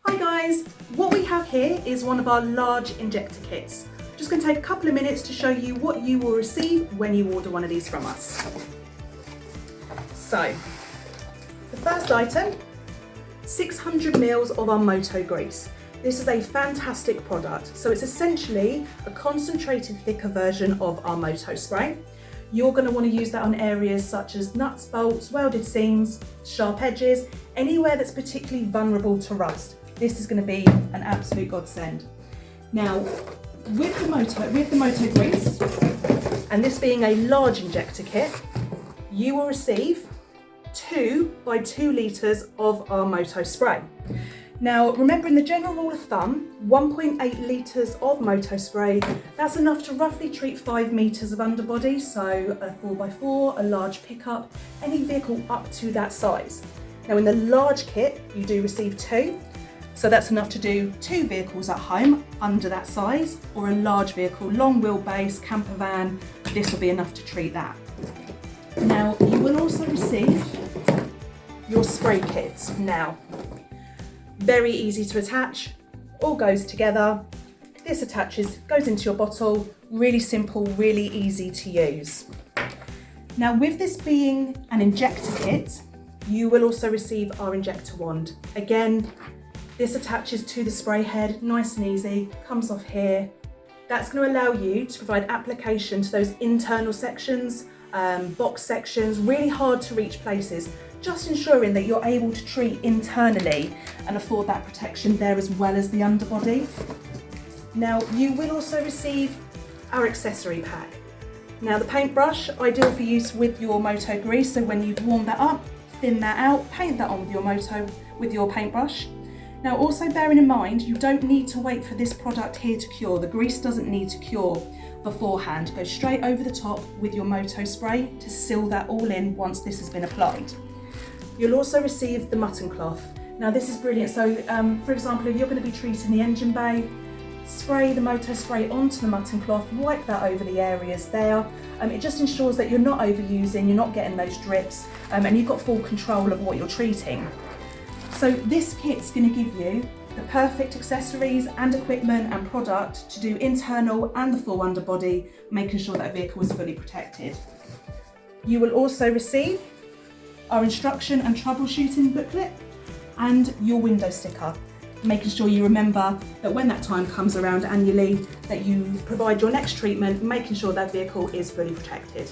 Hi guys, what we have here is one of our large injector kits. Just going to take a couple of minutes to show you what you will receive when you order one of these from us. So, the first item, 600 ml of our Moto grease. This is a fantastic product. So it's essentially a concentrated thicker version of our Moto spray. You're going to want to use that on areas such as nuts, bolts, welded seams, sharp edges, anywhere that's particularly vulnerable to rust. This is going to be an absolute godsend. Now, with the Moto grease, and this being a large injector kit, you will receive 2 by 2 litres of our Moto spray. Now, remembering the general rule of thumb, 1.8 litres of Moto spray, that's enough to roughly treat 5 metres of underbody, so a 4x4, a large pickup, any vehicle up to that size. Now, in the large kit, you do receive 2, so that's enough to do 2 vehicles at home under that size, or a large vehicle, long wheelbase, camper van, this will be enough to treat that. Now, you will also receive your spray kit. Now, very easy to attach, all goes together. This attaches, goes into your bottle, really simple, really easy to use. Now, with this being an injector kit, you will also receive our injector wand. Again, this attaches to the spray head, nice and easy, comes off here. That's going to allow you to provide application to those internal sections, box sections, really hard to reach places, just ensuring that you're able to treat internally and afford that protection there as well as the underbody. Now, you will also receive our accessory pack. Now, the paintbrush, ideal for use with your Moto grease, so when you've warmed that up, thin that out, paint that on with your Moto with your paintbrush. Now, also bearing in mind, you don't need to wait for this product here to cure. The grease doesn't need to cure beforehand. Go straight over the top with your Moto spray to seal that all in once this has been applied. You'll also receive the mutton cloth. Now, this is brilliant. So, for example, if you're going to be treating the engine bay, spray the Moto spray onto the mutton cloth, wipe that over the areas there. It just ensures that you're not overusing, you're not getting those drips, and you've got full control of what you're treating. So this kit's going to give you the perfect accessories and equipment and product to do internal and the full underbody, making sure that vehicle is fully protected. You will also receive our instruction and troubleshooting booklet and your window sticker, making sure you remember that when that time comes around annually that you provide your next treatment, making sure that vehicle is fully protected.